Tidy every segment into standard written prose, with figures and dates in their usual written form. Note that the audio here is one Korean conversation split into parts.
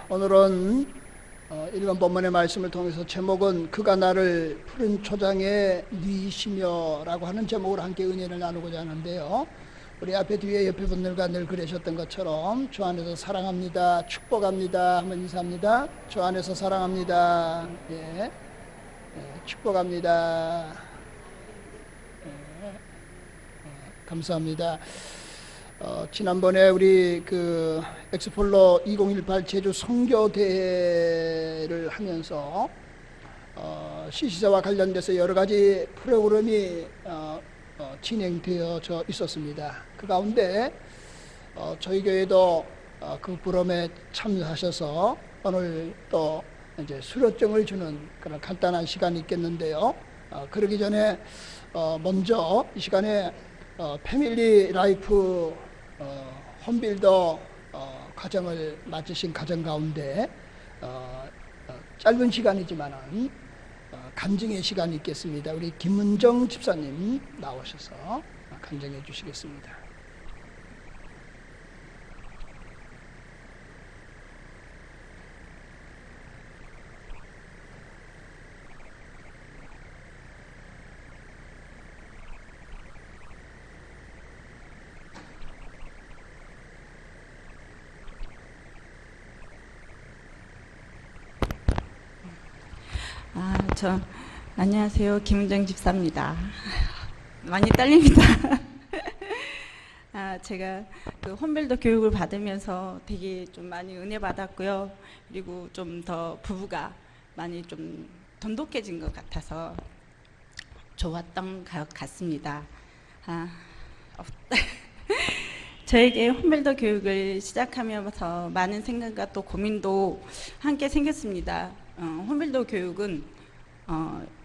오늘은 읽은 본문의 말씀을 통해서 제목은 그가 나를 푸른 초장에 누이시며 라고 하는 제목으로 함께 은혜를 나누고자 하는데요. 우리 앞에 뒤에 옆에 분들과 늘 그러셨던 것처럼 주 안에서 사랑합니다, 축복합니다 한번 인사합니다. 주 안에서 사랑합니다. 예, 축복합니다. 감사합니다. 지난번에 우리 그 엑스폴로 2018 제주 선교대회를 하면서 시시자와 관련돼서 여러 가지 프로그램이 진행되어져 있었습니다. 그 가운데 저희 교회도 그 프로그램에 참여하셔서 오늘 또 이제 수료증을 주는 그런 간단한 시간이 있겠는데요. 그러기 전에 먼저 이 시간에 패밀리 라이프 홈빌더 과정을 마치신 가정 가운데 짧은 시간이지만은 간증의 시간이 있겠습니다. 우리 김은정 집사님 나오셔서 간증해 주시겠습니다. 안녕하세요. 김은정 집사입니다. 많이 떨립니다. 제가 그 홈빌더 교육을 받으면서 되게 좀 많이 은혜 받았고요. 그리고 좀 더 부부가 많이 좀 돈독해진 것 같아서 좋았던 것 같습니다. 저에게 홈빌더 교육을 시작하면서 많은 생각과 또 고민도 함께 생겼습니다. 홈빌더 교육은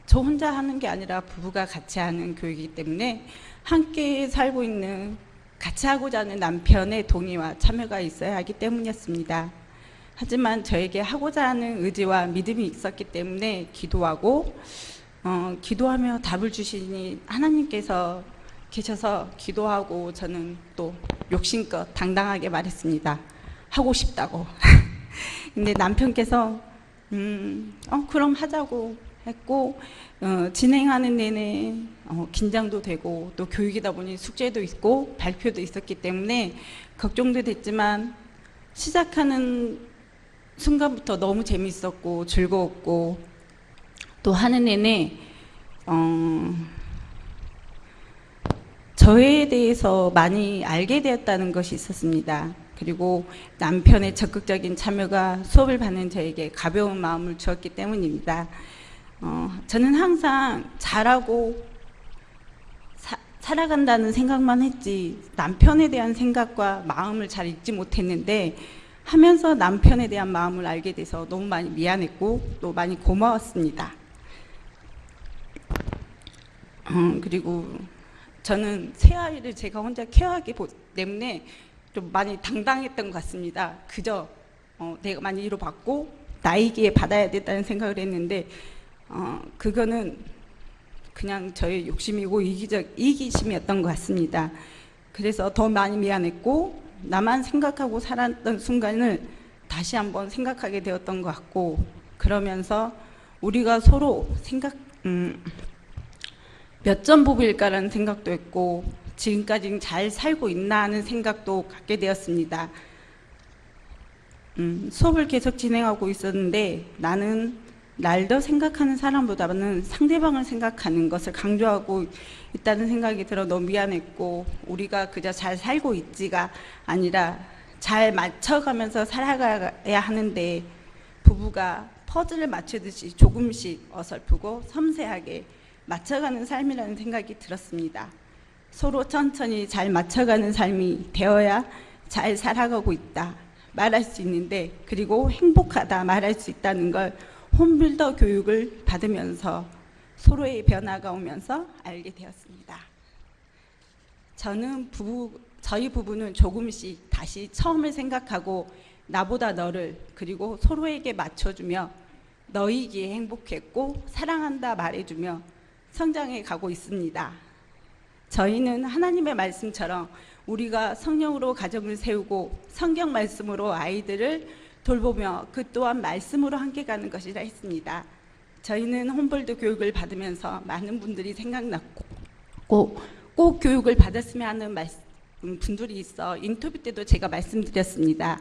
저 혼자 하는 게 아니라 부부가 같이 하는 교육이기 때문에 함께 살고 있는, 같이 하고자 하는 남편의 동의와 참여가 있어야 하기 때문이었습니다. 하지만 저에게 하고자 하는 의지와 믿음이 있었기 때문에 기도하고 기도하며 답을 주시니 하나님께서 계셔서 기도하고 저는 또 욕심껏 당당하게 말했습니다. 하고 싶다고. 근데 남편께서 그럼 하자고 했고 진행하는 내내 긴장도 되고 또 교육이다 보니 숙제도 있고 발표도 있었기 때문에 걱정도 됐지만 시작하는 순간부터 너무 재밌었고 즐거웠고 또 하는 내내 저에 대해서 많이 알게 되었다는 것이 있었습니다. 그리고 남편의 적극적인 참여가 수업을 받는 저에게 가벼운 마음을 주었기 때문입니다. 저는 항상 잘하고 살아간다는 생각만 했지 남편에 대한 생각과 마음을 잘 읽지 못했는데 하면서 남편에 대한 마음을 알게 돼서 너무 많이 미안했고 또 많이 고마웠습니다. 그리고 저는 새 아이를 제가 혼자 케어하기 때문에 좀 많이 당당했던 것 같습니다. 그저 내가 많이 위로받고 나이기에 받아야 됐다는 생각을 했는데 그거는 그냥 저의 욕심이고 이기심이었던 것 같습니다. 그래서 더 많이 미안했고 나만 생각하고 살았던 순간을 다시 한번 생각하게 되었던 것 같고 그러면서 우리가 서로 몇 점 부부일까라는 생각도 했고 지금까지 잘 살고 있나 하는 생각도 갖게 되었습니다. 수업을 계속 진행하고 있었는데 나는 날 더 생각하는 사람보다는 상대방을 생각하는 것을 강조하고 있다는 생각이 들어 너무 미안했고 우리가 그저 잘 살고 있지가 아니라 잘 맞춰가면서 살아가야 하는데 부부가 퍼즐을 맞추듯이 조금씩 어설프고 섬세하게 맞춰가는 삶이라는 생각이 들었습니다. 서로 천천히 잘 맞춰가는 삶이 되어야 잘 살아가고 있다 말할 수 있는데 그리고 행복하다 말할 수 있다는 걸 홈빌더 교육을 받으면서 서로의 변화가 오면서 알게 되었습니다. 저희 부부는 조금씩 다시 처음을 생각하고 나보다 너를 그리고 서로에게 맞춰주며 너이기에 행복했고 사랑한다 말해주며 성장해 가고 있습니다. 저희는 하나님의 말씀처럼 우리가 성령으로 가정을 세우고 성경 말씀으로 아이들을 돌보며 그 또한 말씀으로 함께 가는 것이라 했습니다. 저희는 홈볼드 교육을 받으면서 많은 분들이 생각났고 꼭 교육을 받았으면 하는 분들이 있어 인터뷰 때도 제가 말씀드렸습니다.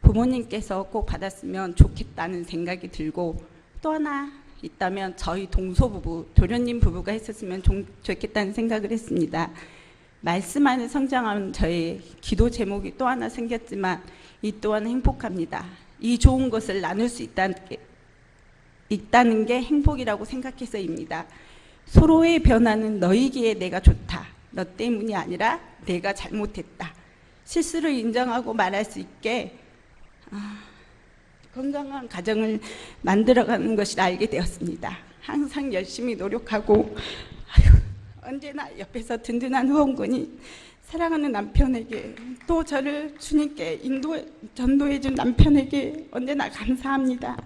부모님께서 꼭 받았으면 좋겠다는 생각이 들고, 또 하나 있다면 저희 동서부부, 도련님 부부가 했었으면 좋겠다는 생각을 했습니다. 말씀 안에 성장하는 저의 기도 제목이 또 하나 생겼지만 이 또한 행복합니다. 이 좋은 것을 나눌 수 있다는 게 행복이라고 생각해서입니다. 서로의 변화는 너희기에 내가 좋다. 너 때문이 아니라 내가 잘못했다. 실수를 인정하고 말할 수 있게 건강한 가정을 만들어가는 것을 알게 되었습니다. 항상 열심히 노력하고 언제나 옆에서 든든한 후원군이 사랑하는 남편에게, 또 저를 주님께 전도해준 남편에게 언제나 감사합니다.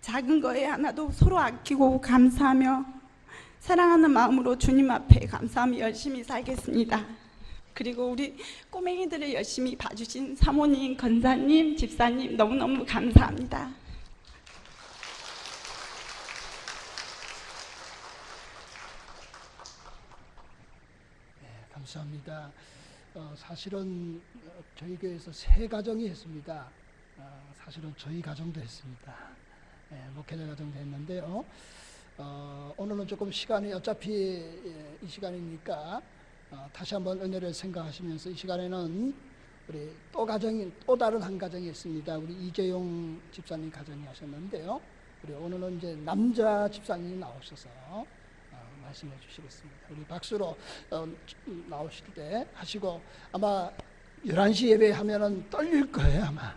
작은 거에 하나도 서로 아끼고 감사하며 사랑하는 마음으로 주님 앞에 감사하며 열심히 살겠습니다. 그리고 우리 꼬맹이들을 열심히 봐주신 사모님, 권사님, 집사님 너무너무 감사합니다. 네, 감사합니다. 사실은 저희 교회에서 3가정이 했습니다. 사실은 저희 가정도 했습니다. 목회자 가정도 했는데요. 오늘은 조금 시간이 어차피 이 시간이니까 다시 한번 은혜를 생각하시면서, 이 시간에는 우리 또 다른 한 가정이 있습니다. 우리 이재용 집사님 가정이 하셨는데요. 우리 오늘은 이제 남자 집사님이 나오셔서 말씀해 주시겠습니다. 우리 박수로 나오실 때 하시고, 아마 11시 예배하면은 떨릴 거예요, 아마.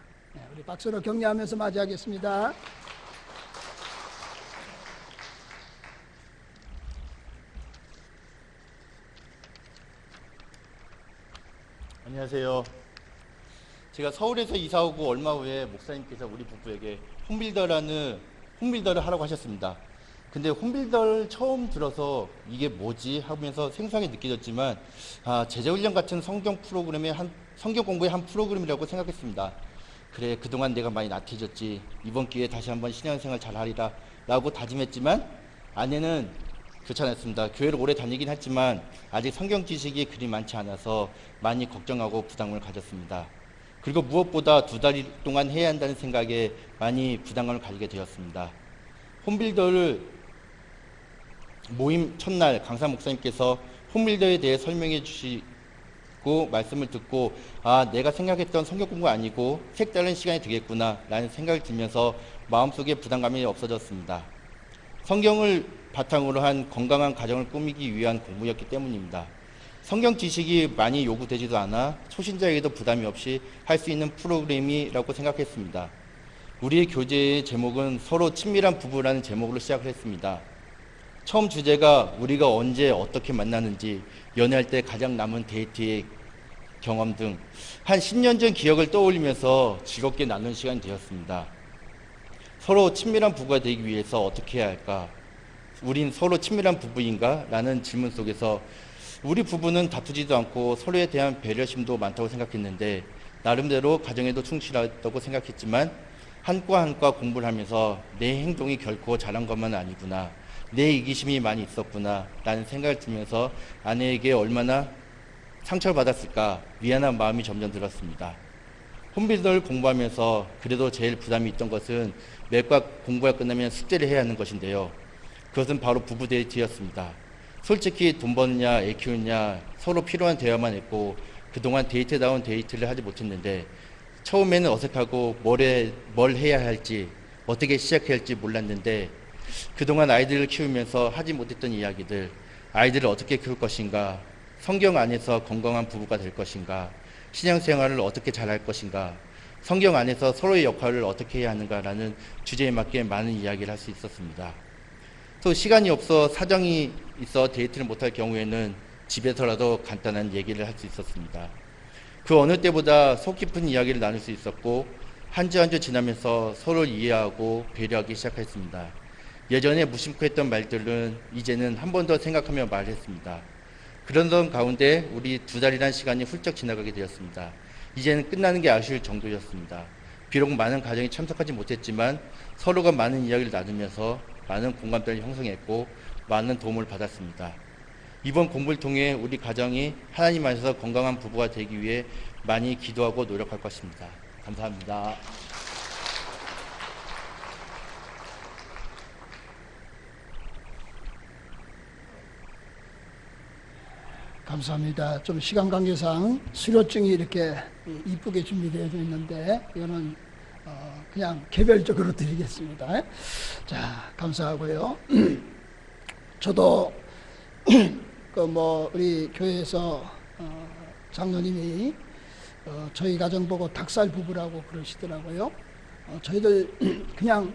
우리 박수로 격려하면서 맞이하겠습니다. 안녕하세요. 제가 서울에서 이사 오고 얼마 후에 목사님께서 우리 부부에게 홈빌더를 하라고 하셨습니다. 근데 홈빌더를 처음 들어서 이게 뭐지 하면서 생소하게 느껴졌지만 제자훈련 같은 성경 공부의 한 프로그램이라고 생각했습니다. 그래, 그동안 내가 많이 나태해졌지. 이번 기회에 다시 한번 신앙생활 잘하리라 라고 다짐했지만 아내는 그렇지 않았습니다. 교회를 오래 다니긴 했지만 아직 성경 지식이 그리 많지 않아서 많이 걱정하고 부담을 가졌습니다. 그리고 무엇보다 2달 동안 해야 한다는 생각에 많이 부담감을 가지게 되었습니다. 홈빌더를 모임 첫날 강사 목사님께서 홈빌더에 대해 설명해 주시고 말씀을 듣고 내가 생각했던 성경 공부가 아니고 색다른 시간이 되겠구나 라는 생각이 들면서 마음속에 부담감이 없어졌습니다. 성경을 바탕으로 한 건강한 가정을 꾸미기 위한 공부였기 때문입니다. 성경 지식이 많이 요구되지도 않아 초신자에게도 부담이 없이 할 수 있는 프로그램이라고 생각했습니다. 우리의 교제의 제목은 서로 친밀한 부부라는 제목으로 시작을 했습니다. 처음 주제가 우리가 언제 어떻게 만나는지, 연애할 때 가장 남은 데이트의 경험 등 한 10년 전 기억을 떠올리면서 즐겁게 나눈 시간이 되었습니다. 서로 친밀한 부부가 되기 위해서 어떻게 해야 할까? 우린 서로 친밀한 부부인가? 라는 질문 속에서 우리 부부는 다투지도 않고 서로에 대한 배려심도 많다고 생각했는데, 나름대로 가정에도 충실하다고 생각했지만 한과 한과 공부를 하면서 내 행동이 결코 잘한 것만은 아니구나, 내 이기심이 많이 있었구나 라는 생각을 들면서 아내에게 얼마나 상처를 받았을까 미안한 마음이 점점 들었습니다. 홈빌더를 공부하면서 그래도 제일 부담이 있던 것은 매과 공부가 끝나면 숙제를 해야 하는 것인데요. 그것은 바로 부부 데이트였습니다. 솔직히 돈 버느냐 애 키우느냐 서로 필요한 대화만 했고 그동안 데이트다운 데이트를 하지 못했는데, 처음에는 어색하고 뭘 해야 할지 어떻게 시작해야 할지 몰랐는데, 그동안 아이들을 키우면서 하지 못했던 이야기들, 아이들을 어떻게 키울 것인가, 성경 안에서 건강한 부부가 될 것인가, 신앙생활을 어떻게 잘할 것인가, 성경 안에서 서로의 역할을 어떻게 해야 하는가라는 주제에 맞게 많은 이야기를 할 수 있었습니다. 또 시간이 없어 사정이 있어 데이트를 못할 경우에는 집에서라도 간단한 얘기를 할 수 있었습니다. 그 어느 때보다 속 깊은 이야기를 나눌 수 있었고, 한 주 한 주 지나면서 서로를 이해하고 배려하기 시작했습니다. 예전에 무심코 했던 말들은 이제는 한 번 더 생각하며 말했습니다. 그러던 가운데 우리 2달이라는 시간이 훌쩍 지나가게 되었습니다. 이제는 끝나는 게 아쉬울 정도였습니다. 비록 많은 가정이 참석하지 못했지만 서로가 많은 이야기를 나누면서 많은 공감대를 형성했고 많은 도움을 받았습니다. 이번 공부를 통해 우리 가정이 하나님 안에서 건강한 부부가 되기 위해 많이 기도하고 노력할 것입니다. 감사합니다. 감사합니다. 좀 시간 관계상 수료증이 이렇게 이쁘게 준비되어 있는데 이거는 그냥 개별적으로 드리겠습니다. 자, 감사하고요. 저도 우리 교회에서 장로님이 저희 가정 보고 닭살 부부라고 그러시더라고요. 저희들 그냥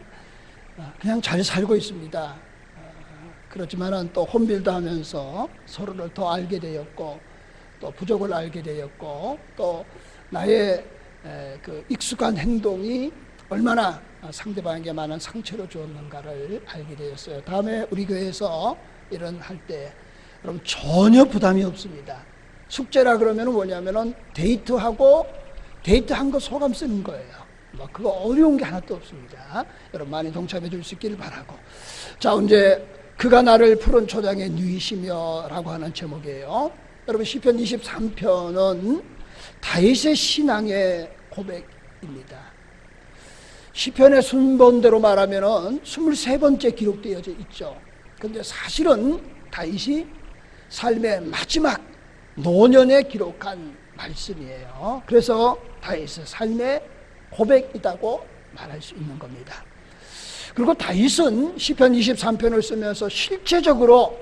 잘 살고 있습니다. 그렇지만은 또 홈빌드 하면서 서로를 더 알게 되었고 또 부족을 알게 되었고 또 나의 그 익숙한 행동이 얼마나 상대방에게 많은 상처를 주었는가를 알게 되었어요. 다음에 우리 교회에서 이런 할 때 여러분 전혀 부담이 없습니다. 숙제라 그러면 뭐냐면은 데이트한 거 소감 쓰는 거예요. 그거 어려운 게 하나도 없습니다. 여러분 많이 동참해 줄 수 있기를 바라고. 자, 이제 그가 나를 푸른 초장에 누이시며 라고 하는 제목이에요. 여러분 시편 23편은 다윗의 신앙의 고백입니다. 시편의 순번대로 말하면 23번째 기록되어 있죠. 그런데 사실은 다윗이 삶의 마지막 노년에 기록한 말씀이에요. 그래서 다윗의 삶의 고백이라고 말할 수 있는 겁니다. 그리고 다윗은 시편 23편을 쓰면서 실제적으로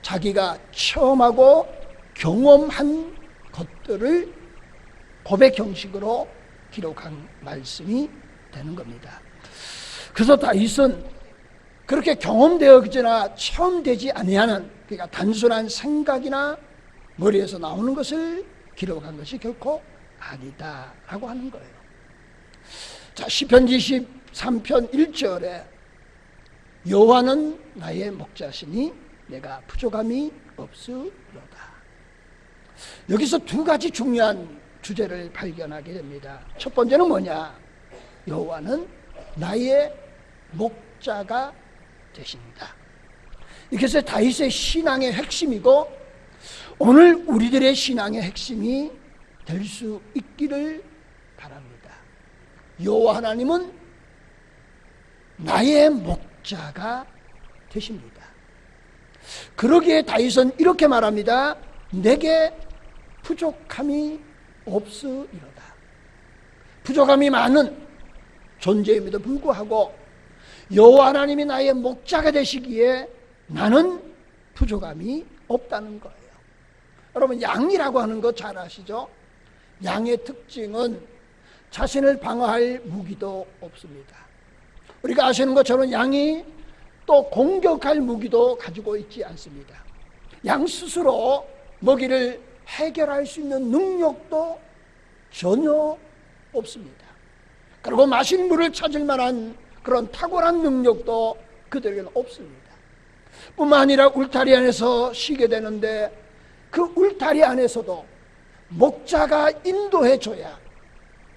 자기가 체험하고 경험한 것들을 고백 형식으로 기록한 말씀이 되는 겁니다. 그래서 다윗은 그렇게 경험되어지나 체험되지 아니하는, 그러니까 단순한 생각이나 머리에서 나오는 것을 기록한 것이 결코 아니다라고 하는 거예요. 자, 시편 23편 1절에 여호와는 나의 목자시니 내가 부족함이 없으리로다. 여기서 두 가지 중요한 주제를 발견하게 됩니다. 첫 번째는 뭐냐? 여호와는 나의 목자가 되십니다. 이것이 다윗의 신앙의 핵심이고 오늘 우리들의 신앙의 핵심이 될 수 있기를 바랍니다. 여호와 하나님은 나의 목자가 되십니다. 그러기에 다윗은 이렇게 말합니다. 내게 부족함이 없으리로다. 부족함이 많은 존재임에도 불구하고 여호와 하나님이 나의 목자가 되시기에 나는 부족함이 없다는 거예요. 여러분 양이라고 하는 거 잘 아시죠? 양의 특징은 자신을 방어할 무기도 없습니다. 우리가 아시는 것처럼 양이 또 공격할 무기도 가지고 있지 않습니다. 양 스스로 먹이를 해결할 수 있는 능력도 전혀 없습니다. 그리고 마실 물을 찾을 만한 그런 탁월한 능력도 그들에게는 없습니다. 뿐만 아니라 울타리 안에서 쉬게 되는데 그 울타리 안에서도 목자가 인도해줘야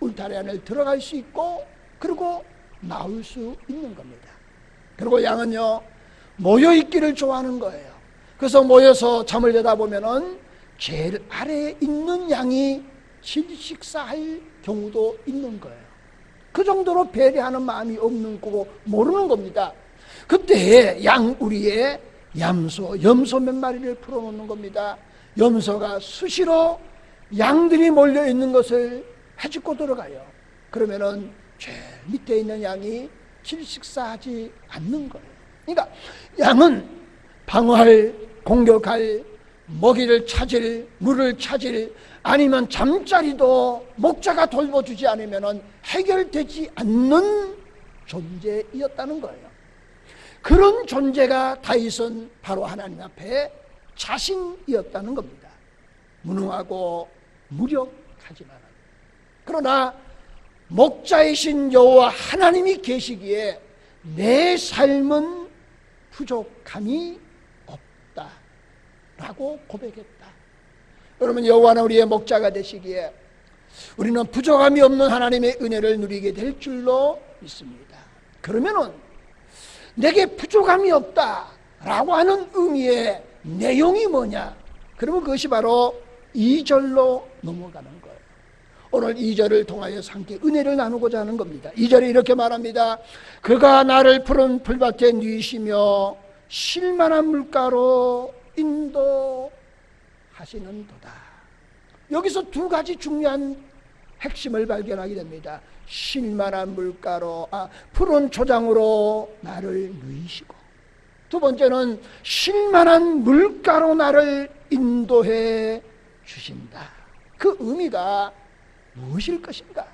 울타리 안에 들어갈 수 있고 그리고 나올 수 있는 겁니다. 그리고 양은요 모여있기를 좋아하는 거예요. 그래서 모여서 잠을 자다 보면은 제일 아래에 있는 양이 질식사할 경우도 있는 거예요. 그 정도로 배려하는 마음이 없는 거고 모르는 겁니다. 그때 양우리에 염소 몇 마리를 풀어놓는 겁니다. 염소가 수시로 양들이 몰려있는 것을 해집고 들어가요. 그러면은 제일 밑에 있는 양이 질식사하지 않는 거예요. 그러니까 양은 방어할, 공격할, 먹이를 찾을, 물을 찾을, 아니면 잠자리도 목자가 돌보주지 않으면 해결되지 않는 존재이었다는 거예요. 그런 존재가 다윗은 바로 하나님 앞에 자신이었다는 겁니다. 무능하고 무력하지만 그러나 목자이신 여호와 하나님이 계시기에 내 삶은 부족함이 없다라고 고백했다. 여러분 여호와는 우리의 목자가 되시기에 우리는 부족함이 없는 하나님의 은혜를 누리게 될 줄로 믿습니다. 그러면은 내게 부족함이 없다라고 하는 의미의 내용이 뭐냐? 그러면 그것이 바로 2절로 넘어가는 거예요. 오늘 2절을 통하여서 함께 은혜를 나누고자 하는 겁니다. 2절에 이렇게 말합니다. 그가 나를 푸른 풀밭에 누이시며 쉴만한 물가로 인도하시는도다. 여기서 두 가지 중요한 핵심을 발견하게 됩니다. 쉴만한 물가로, 푸른 초장으로 나를 누이시고, 두 번째는 쉴만한 물가로 나를 인도해 주신다. 그 의미가 무엇일 것인가?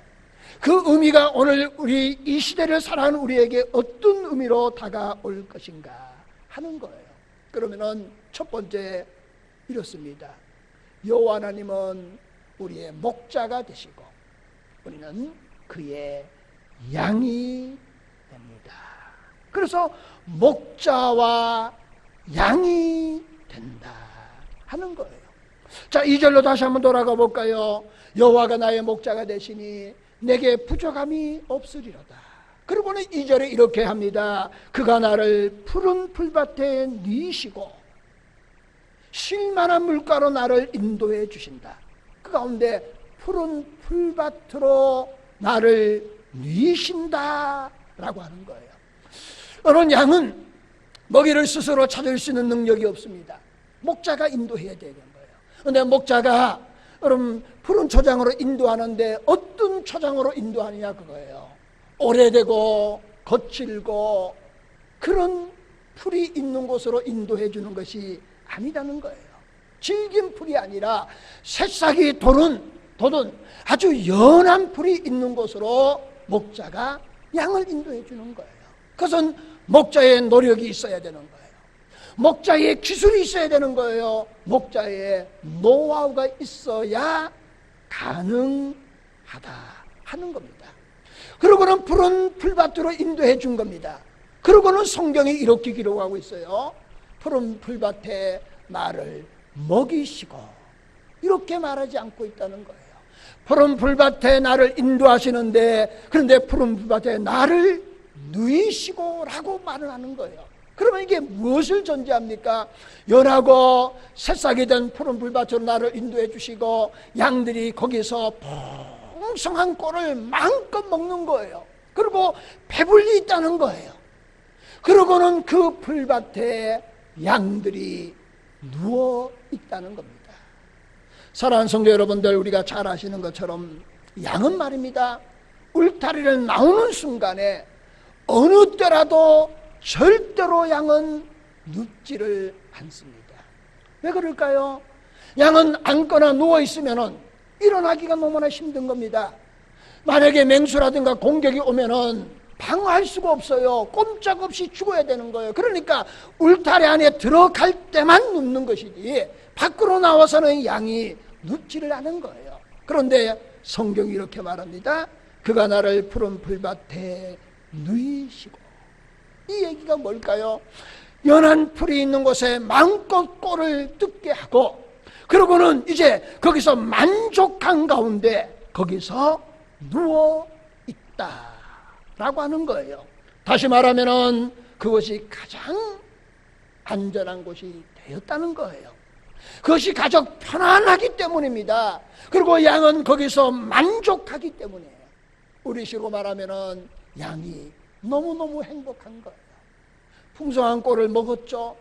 그 의미가 오늘 우리 이 시대를 살아가는 우리에게 어떤 의미로 다가올 것인가 하는 거예요. 그러면은 첫 번째 이렇습니다. 여호와 하나님은 우리의 목자가 되시고 우리는 그의 양이 됩니다. 그래서 목자와 양이 된다 하는 거예요. 자, 2절로 다시 한번 돌아가 볼까요? 여호와가 나의 목자가 되시니 내게 부족함이 없으리로다. 그리고는 2절에 이렇게 합니다. 그가 나를 푸른 풀밭에 누이시고 쉴만한 물가로 나를 인도해 주신다. 그 가운데 푸른 풀밭으로 나를 누이신다 라고 하는 거예요. 어느 양은 먹이를 스스로 찾을 수 있는 능력이 없습니다. 목자가 인도해야 되는 거예요. 그런데 목자가 그럼 푸른 초장으로 인도하는데 어떤 초장으로 인도하느냐 그거예요. 오래되고 거칠고 그런 풀이 있는 곳으로 인도해 주는 것이 아니라는 거예요. 질긴 풀이 아니라 새싹이 돋은 아주 연한 풀이 있는 곳으로 목자가 양을 인도해 주는 거예요. 그것은 목자의 노력이 있어야 되는 거예요. 목자의 기술이 있어야 되는 거예요. 목자의 노하우가 있어야 가능하다 하는 겁니다. 그러고는 푸른 풀밭으로 인도해 준 겁니다. 그러고는 성경이 이렇게 기록하고 있어요. 푸른 풀밭에 나를 먹이시고, 이렇게 말하지 않고 있다는 거예요. 푸른 풀밭에 나를 인도하시는데, 그런데 푸른 풀밭에 나를 누이시고 라고 말을 하는 거예요. 그러면 이게 무엇을 전제합니까? 연하고 새싹이 된 푸른 풀밭으로 나를 인도해 주시고 양들이 거기서 풍성한 꼴을 마음껏 먹는 거예요. 그리고 배불리 있다는 거예요. 그러고는 그 풀밭에 양들이 누워 있다는 겁니다. 사랑하는 성도 여러분들, 우리가 잘 아시는 것처럼 양은 말입니다, 울타리를 나오는 순간에 어느 때라도 절대로 양은 눕지를 않습니다. 왜 그럴까요? 양은 앉거나 누워있으면 일어나기가 너무나 힘든 겁니다. 만약에 맹수라든가 공격이 오면은 방어할 수가 없어요. 꼼짝없이 죽어야 되는 거예요. 그러니까 울타리 안에 들어갈 때만 눕는 것이지 밖으로 나와서는 양이 눕지를 않은 거예요. 그런데 성경이 이렇게 말합니다. 그가 나를 푸른 풀밭에 누이시고. 이 얘기가 뭘까요? 연한 풀이 있는 곳에 마음껏 꼴을 뜯게 하고, 그러고는 이제 거기서 만족한 가운데 거기서 누워 있다 라고 하는 거예요. 다시 말하면은 그것이 가장 안전한 곳이 되었다는 거예요. 그것이 가장 편안하기 때문입니다. 그리고 양은 거기서 만족하기 때문이에요. 우리 식으로 말하면은 양이 너무너무 행복한 거예요. 풍성한 꼴을 먹었죠.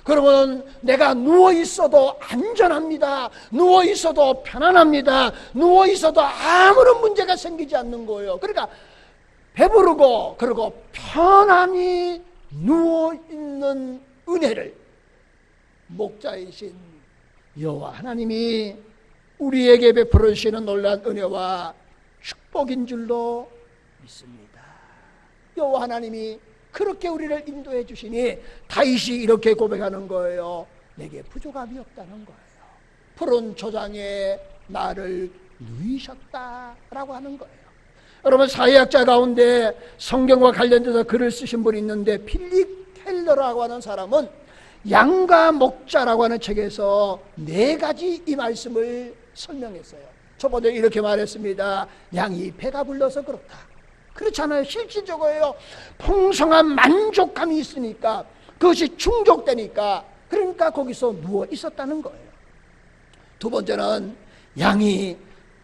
그러면 내가 누워있어도 안전합니다. 누워있어도 편안합니다. 누워있어도 아무런 문제가 생기지 않는 거예요. 그러니까 배부르고 그리고 편안히 누워있는 은혜를 목자이신 여호와 하나님이 우리에게 베풀어 주시는 놀라운 은혜와 축복인 줄로 믿습니다. 여호와 하나님이 그렇게 우리를 인도해 주시니 다윗이 이렇게 고백하는 거예요. 내게 부족함이 없다는 거예요. 푸른 초장에 나를 누이셨다라고 하는 거예요. 여러분, 사회학자 가운데 성경과 관련돼서 글을 쓰신 분이 있는데 필립 켈러라고 하는 사람은 양과 목자라고 하는 책에서 4가지 이 말씀을 설명했어요. 저번에 이렇게 말했습니다. 양이 배가 불러서 그렇다. 그렇잖아요. 실질적으로요. 풍성한 만족감이 있으니까, 그것이 충족되니까, 그러니까 거기서 누워 있었다는 거예요. 두 번째는 양이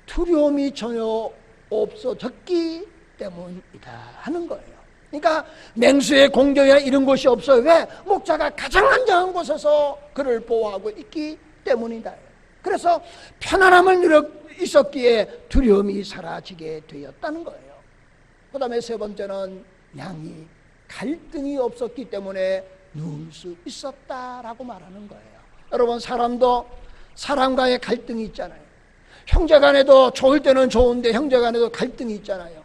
두려움이 전혀 없어졌기 때문이다 하는 거예요. 그러니까 맹수의 공경이나 이런 것이 없어요. 왜? 목자가 가장 안전한 곳에서 그를 보호하고 있기 때문이다. 그래서 편안함을 누려 있었기에 두려움이 사라지게 되었다는 거예요. 그 다음에 세 번째는 양이 갈등이 없었기 때문에 누울 수 있었다라고 말하는 거예요. 여러분, 사람도 사람과의 갈등이 있잖아요. 형제간에도 좋을 때는 좋은데 형제간에도 갈등이 있잖아요.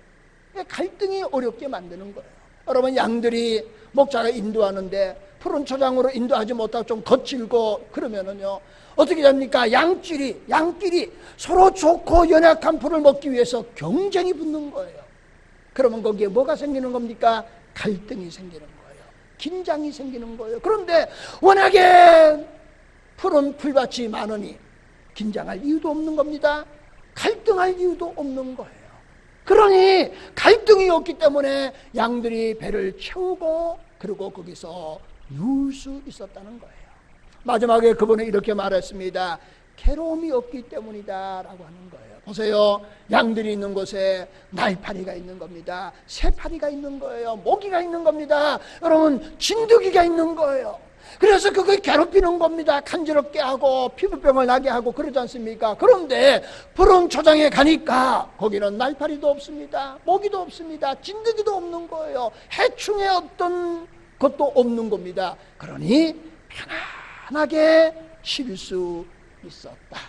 갈등이 어렵게 만드는 거예요. 여러분, 양들이 목자가 인도하는데 푸른 초장으로 인도하지 못하고 좀 거칠고 그러면은요, 어떻게 됩니까? 양끼리 서로 좋고 연약한 풀을 먹기 위해서 경쟁이 붙는 거예요. 그러면 거기에 뭐가 생기는 겁니까? 갈등이 생기는 거예요. 긴장이 생기는 거예요. 그런데 워낙에 푸른 풀밭이 많으니 긴장할 이유도 없는 겁니다. 갈등할 이유도 없는 거예요. 그러니 갈등이 없기 때문에 양들이 배를 채우고 그리고 거기서 누울 수 있었다는 거예요. 마지막에 그분은 이렇게 말했습니다. 괴로움이 없기 때문이다 라고 하는 거예요. 보세요. 양들이 있는 곳에 날파리가 있는 겁니다. 새파리가 있는 거예요. 모기가 있는 겁니다. 여러분, 진드기가 있는 거예요. 그래서 그걸 괴롭히는 겁니다. 간지럽게 하고 피부병을 나게 하고 그러지 않습니까? 그런데 푸른 초장에 가니까 거기는 날파리도 없습니다. 모기도 없습니다. 진드기도 없는 거예요. 해충의 어떤 것도 없는 겁니다. 그러니 편안하게 쉴 수 있었다.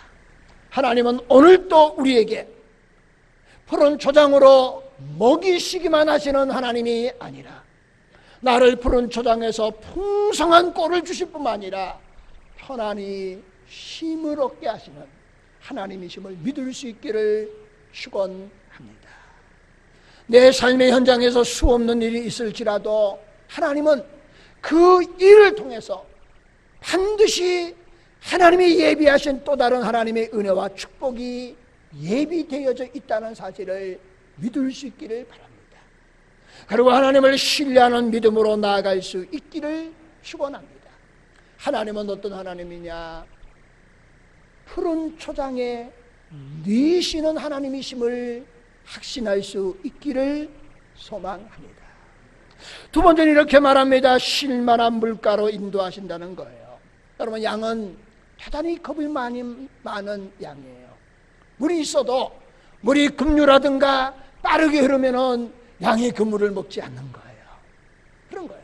하나님은 오늘 또 우리에게 푸른 초장으로 먹이시기만 하시는 하나님이 아니라 나를 푸른 초장에서 풍성한 꼴을 주실 뿐만 아니라 편안히 쉼을 얻게 하시는 하나님이심을 믿을 수 있기를 축원합니다. 내 삶의 현장에서 수없는 일이 있을지라도 하나님은 그 일을 통해서 반드시 하나님이 예비하신 또 다른 하나님의 은혜와 축복이 예비되어져 있다는 사실을 믿을 수 있기를 바랍니다. 그리고 하나님을 신뢰하는 믿음으로 나아갈 수 있기를 축원합니다. 하나님은 어떤 하나님이냐? 푸른 초장에 누이시는 하나님이심을 확신할 수 있기를 소망합니다. 두 번째는 이렇게 말합니다. 쉴만한 물가로 인도하신다는 거예요. 여러분, 양은 대단히 겁이 많은 양이에요. 물이 있어도 물이 급류라든가 빠르게 흐르면은 양이 그 물을 먹지 않는 거예요. 그런 거예요.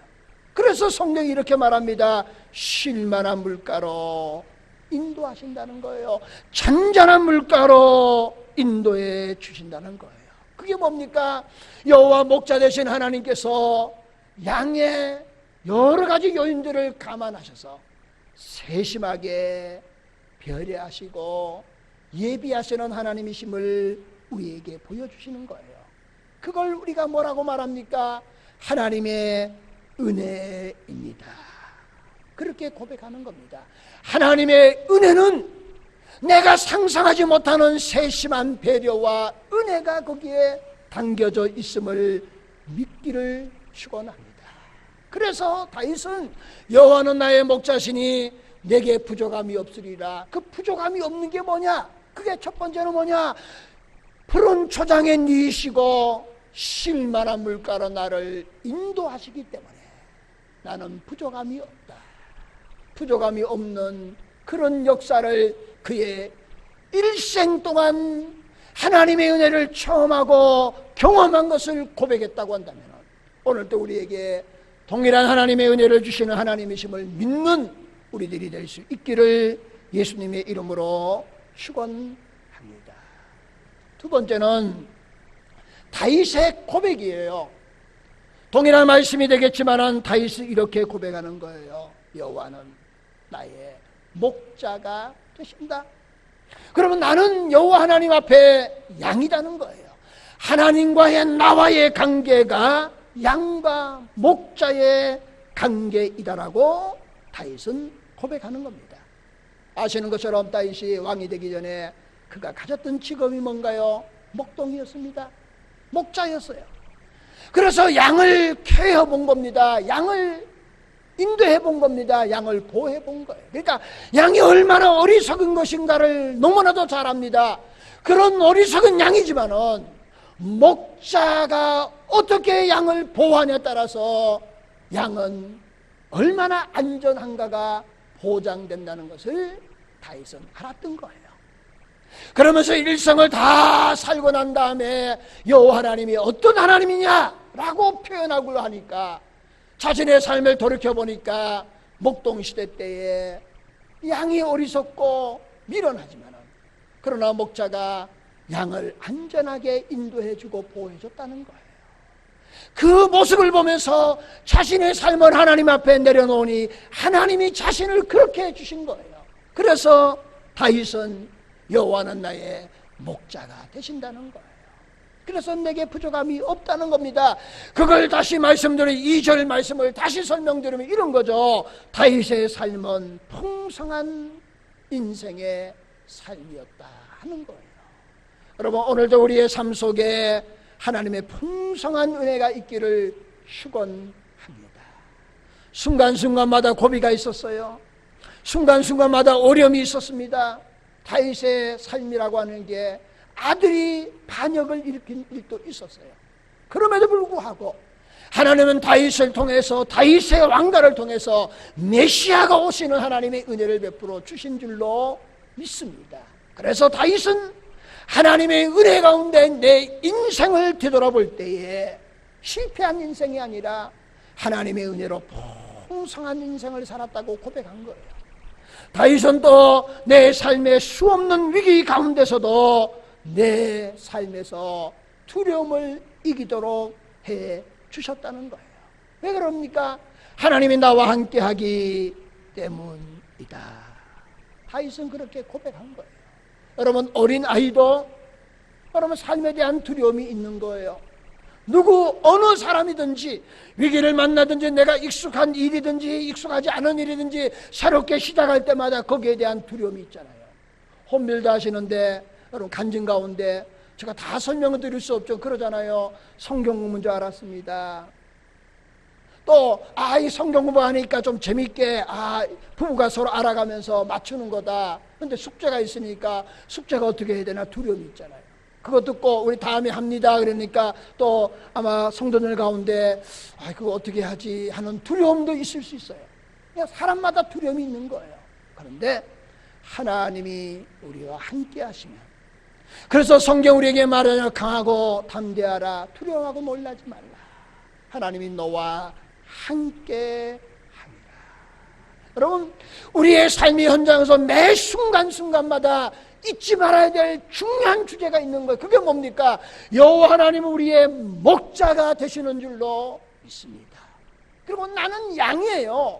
그래서 성경이 이렇게 말합니다. 쉴만한 물가로 인도하신다는 거예요. 잔잔한 물가로 인도해 주신다는 거예요. 그게 뭡니까? 여호와 목자 되신 하나님께서 양의 여러 가지 요인들을 감안하셔서 세심하게 배려하시고 예비하시는 하나님이심을 우리에게 보여주시는 거예요. 그걸 우리가 뭐라고 말합니까? 하나님의 은혜입니다. 그렇게 고백하는 겁니다. 하나님의 은혜는 내가 상상하지 못하는 세심한 배려와 은혜가 거기에 담겨져 있음을 믿기를 축원합니다. 그래서 다윗은 여호와는 나의 목자시니 내게 부족함이 없으리라. 그 부족함이 없는 게 뭐냐? 그게 첫 번째는 뭐냐? 푸른 초장에 누이시고 쉴만한 물가로 나를 인도하시기 때문에 나는 부족함이 없다. 부족함이 없는 그런 역사를 그의 일생 동안 하나님의 은혜를 체험하고 경험한 것을 고백했다고 한다면 오늘 또 우리에게 동일한 하나님의 은혜를 주시는 하나님이심을 믿는 우리들이 될 수 있기를 예수님의 이름으로 축원합니다. 두 번째는 다윗의 고백이에요. 동일한 말씀이 되겠지만 다윗이 이렇게 고백하는 거예요. 여호와는 나의 목자가 되신다. 그러면 나는 여호와 하나님 앞에 양이라는 거예요. 하나님과의 나와의 관계가 양과 목자의 관계이다라고 다윗은 고백하는 겁니다. 아시는 것처럼 다윗이 왕이 되기 전에 그가 가졌던 직업이 뭔가요? 목동이었습니다. 목자였어요. 그래서 양을 케어해 본 겁니다. 양을 인도해 본 겁니다. 양을 보호해 본 거예요. 그러니까 양이 얼마나 어리석은 것인가를 너무나도 잘 압니다. 그런 어리석은 양이지만은 목자가 어떻게 양을 보호하냐에 따라서 양은 얼마나 안전한가가 보장된다는 것을 다윗은 알았던 거예요. 그러면서 일생을 다 살고 난 다음에 여호와 하나님이 어떤 하나님이냐라고 표현하고 하니까 자신의 삶을 돌이켜보니까 목동시대 때에 양이 어리석고 미련하지만 그러나 목자가 양을 안전하게 인도해주고 보호해줬다는 거예요. 그 모습을 보면서 자신의 삶을 하나님 앞에 내려놓으니 하나님이 자신을 그렇게 해주신 거예요. 그래서 다윗은 여호와는 나의 목자가 되신다는 거예요. 그래서 내게 부족함이 없다는 겁니다. 그걸 다시 말씀드리면 2절 말씀을 다시 설명드리면 이런 거죠. 다윗의 삶은 풍성한 인생의 삶이었다 하는 거예요. 여러분, 오늘도 우리의 삶 속에 하나님의 풍성한 은혜가 있기를 축원합니다. 순간순간마다 고비가 있었어요. 순간순간마다 어려움이 있었습니다. 다윗의 삶이라고 하는 게 아들이 반역을 일으킨 일도 있었어요. 그럼에도 불구하고 하나님은 다윗을 통해서, 다윗의 왕가를 통해서 메시아가 오시는 하나님의 은혜를 베풀어 주신 줄로 믿습니다. 그래서 다윗은 하나님의 은혜 가운데 내 인생을 되돌아볼 때에 실패한 인생이 아니라 하나님의 은혜로 풍성한 인생을 살았다고 고백한 거예요. 다윗은 또 내 삶의 수없는 위기 가운데서도 내 삶에서 두려움을 이기도록 해 주셨다는 거예요. 왜 그럽니까? 하나님이 나와 함께 하기 때문이다. 다윗은 그렇게 고백한 거예요. 여러분, 어린 아이도 여러분 삶에 대한 두려움이 있는 거예요. 누구 어느 사람이든지 위기를 만나든지 내가 익숙한 일이든지 익숙하지 않은 일이든지 새롭게 시작할 때마다 거기에 대한 두려움이 있잖아요. 혼밀도 하시는데 여러분 간증 가운데 제가 다 설명을 드릴 수 없죠. 그러잖아요. 성경 공부인 줄 알았습니다. 또 이 성경 공부하니까 좀 재밌게 부부가 서로 알아가면서 맞추는 거다. 근데 숙제가 있으니까 숙제가 어떻게 해야 되나 두려움이 있잖아요. 그거 듣고 우리 다음에 합니다 그러니까 또 아마 성도들 가운데 그거 어떻게 하지 하는 두려움도 있을 수 있어요. 그냥 사람마다 두려움이 있는 거예요. 그런데 하나님이 우리와 함께 하시면, 그래서 성경 우리에게 말하여 강하고 담대하라, 두려워하고 놀라지 말라, 하나님이 너와 함께 합니다. 여러분, 우리의 삶의 현장에서 매 순간순간마다 잊지 말아야 될 중요한 주제가 있는 거예요. 그게 뭡니까? 여호와 하나님은 우리의 목자가 되시는 줄로 믿습니다. 그리고 나는 양이에요.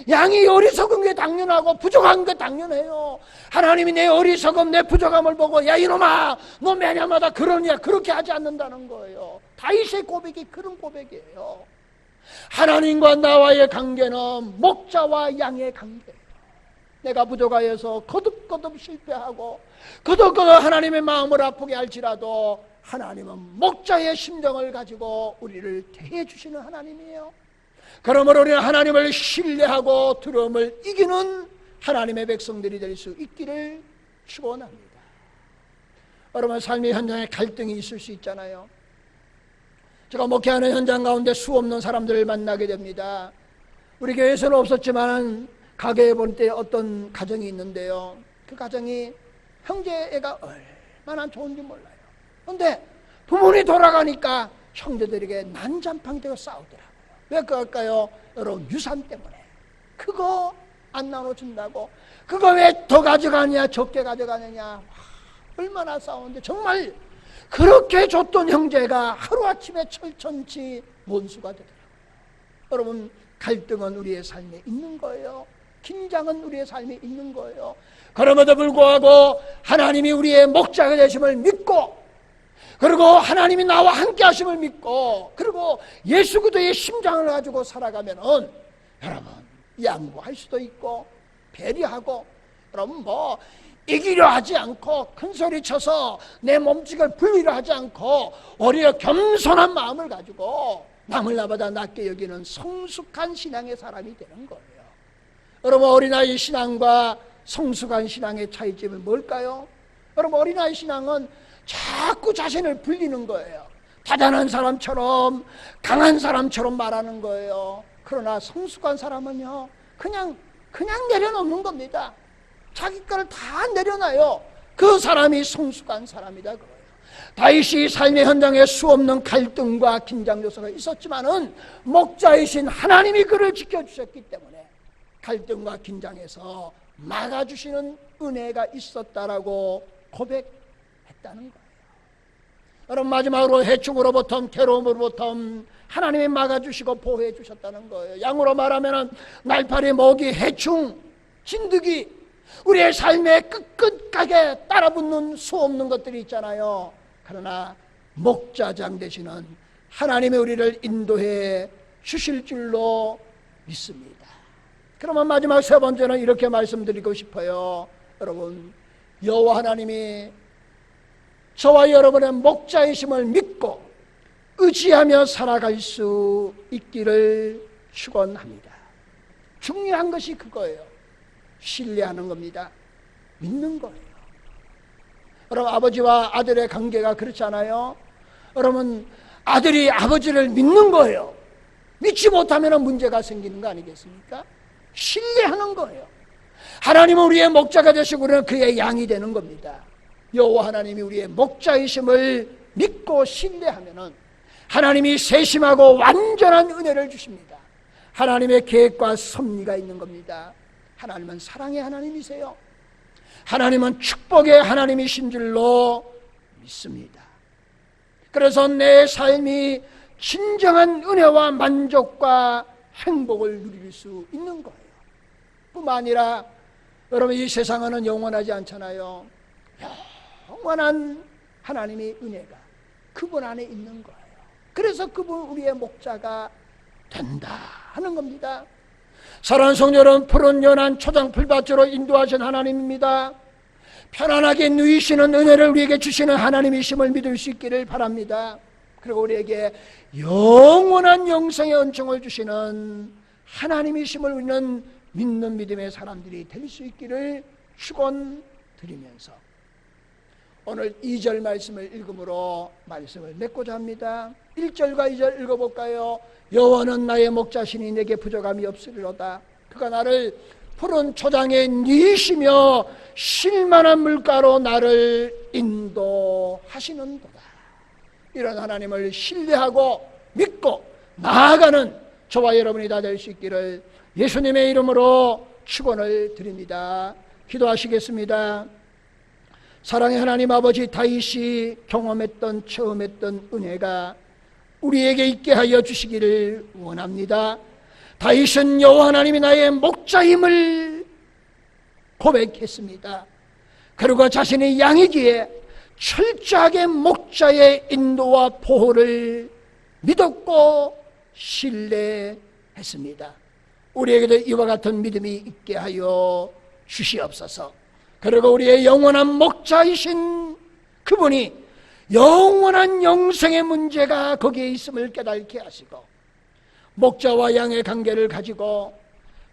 양이 어리석은 게 당연하고 부족한 게 당연해요. 하나님이 내 어리석음, 내 부족함을 보고 야 이놈아 너 매년마다 그러냐 그렇게 하지 않는다는 거예요. 다윗의 고백이 그런 고백이에요. 하나님과 나와의 관계는 목자와 양의 관계예요. 내가 부족하여서 거듭거듭 실패하고 거듭거듭 하나님의 마음을 아프게 할지라도 하나님은 목자의 심정을 가지고 우리를 대해 주시는 하나님이에요. 그러므로 우리는 하나님을 신뢰하고 두려움을 이기는 하나님의 백성들이 될 수 있기를 축원합니다. 여러분, 삶의 현장에 갈등이 있을 수 있잖아요. 제가 목회하는 현장 가운데 수없는 사람들을 만나게 됩니다. 우리 교회에서는 없었지만 가게에 볼 때 어떤 가정이 있는데요. 그 가정이 형제애가 얼마나 좋은지 몰라요. 그런데 부모님이 돌아가니까 형제들에게 난장판되고 싸우더라고요. 왜 그럴까요? 여러분, 유산 때문에. 그거 안 나눠준다고, 그거 왜 더 가져가냐 적게 가져가느냐, 얼마나 싸우는데 정말 그렇게 줬던 형제가 하루아침에 철천치 원수가 되더라고요. 여러분, 갈등은 우리의 삶에 있는 거예요. 긴장은 우리의 삶에 있는 거예요. 그럼에도 불구하고 하나님이 우리의 목자가 되심을 믿고, 그리고 하나님이 나와 함께 하심을 믿고, 그리고 예수 그리스도의 심장을 가지고 살아가면은 여러분 양보할 수도 있고 배려하고, 여러분 이기려 하지 않고 큰 소리 쳐서 내 몸집을 불리려 하지 않고 오히려 겸손한 마음을 가지고 남을 나보다 낮게 여기는 성숙한 신앙의 사람이 되는 거예요. 여러분, 어린아이 신앙과 성숙한 신앙의 차이점은 뭘까요? 여러분, 어린아이 신앙은 자꾸 자신을 불리는 거예요. 대단한 사람처럼, 강한 사람처럼 말하는 거예요. 그러나 성숙한 사람은요, 그냥 내려놓는 겁니다. 자기 거를 다 내려놔요. 그 사람이 성숙한 사람이다 그래요. 다윗이 삶의 현장에 수없는 갈등과 긴장 요소가 있었지만은 목자이신 하나님이 그를 지켜주셨기 때문에 갈등과 긴장에서 막아주시는 은혜가 있었다라고 고백했다는 거예요. 여러분, 마지막으로 해충으로부터, 괴로움으로부터 하나님이 막아주시고 보호해 주셨다는 거예요. 양으로 말하면 날파리, 모기, 해충, 진드기, 우리의 삶에 끝끝하게 따라붙는 수없는 것들이 있잖아요. 그러나 목자장 되시는 하나님이 우리를 인도해 주실 줄로 믿습니다. 그러면 마지막 세 번째는 이렇게 말씀드리고 싶어요. 여러분, 여호와 하나님이 저와 여러분의 목자이심을 믿고 의지하며 살아갈 수 있기를 축원합니다. 중요한 것이 그거예요. 신뢰하는 겁니다. 믿는 거예요. 여러분, 아버지와 아들의 관계가 그렇잖아요. 여러분, 아들이 아버지를 믿는 거예요. 믿지 못하면 문제가 생기는 거 아니겠습니까? 신뢰하는 거예요. 하나님은 우리의 목자가 되시고 우리는 그의 양이 되는 겁니다. 여호와 하나님이 우리의 목자이심을 믿고 신뢰하면은 하나님이 세심하고 완전한 은혜를 주십니다. 하나님의 계획과 섭리가 있는 겁니다. 하나님은 사랑의 하나님이세요. 하나님은 축복의 하나님이신 줄로 믿습니다. 그래서 내 삶이 진정한 은혜와 만족과 행복을 누릴 수 있는 거예요. 뿐만 아니라 여러분, 이 세상은 영원하지 않잖아요. 영원한 하나님의 은혜가 그분 안에 있는 거예요. 그래서 그분 우리의 목자가 된다 하는 겁니다. 사랑하는 성도 여러분, 푸른 연한 초장 풀밭으로 인도하신 하나님입니다. 편안하게 누이시는 은혜를 우리에게 주시는 하나님이심을 믿을 수 있기를 바랍니다. 그리고 우리에게 영원한 영생의 은총을 주시는 하나님이심을 우리는 믿는 믿음의 사람들이 될 수 있기를 축원드리면서 오늘 2절 말씀을 읽음으로 말씀을 맺고자 합니다. 1절과 2절 읽어볼까요? 여호와는 나의 목자시니 내게 부족함이 없으리로다. 그가 나를 푸른 초장에 누이시며 쉴만한 물가로 나를 인도하시는도다. 이런 하나님을 신뢰하고 믿고 나아가는 저와 여러분이 다 될 수 있기를 예수님의 이름으로 축원을 드립니다. 기도하시겠습니다. 사랑의 하나님 아버지, 다윗이 경험했던 체험했던 은혜가 우리에게 있게 하여 주시기를 원합니다. 다윗은 여호와 하나님이 나의 목자임을 고백했습니다. 그리고 자신의 양이기에 철저하게 목자의 인도와 보호를 믿었고 신뢰했습니다. 우리에게도 이와 같은 믿음이 있게 하여 주시옵소서. 그리고 우리의 영원한 목자이신 그분이 영원한 영생의 문제가 거기에 있음을 깨닫게 하시고 목자와 양의 관계를 가지고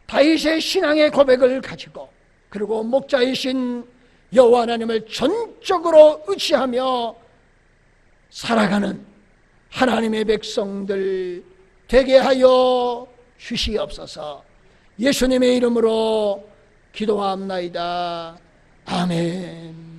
다윗의 신앙의 고백을 가지고 그리고 목자이신 여호와 하나님을 전적으로 의지하며 살아가는 하나님의 백성들 되게 하여 주시옵소서. 예수님의 이름으로 기도합나이다. 아멘.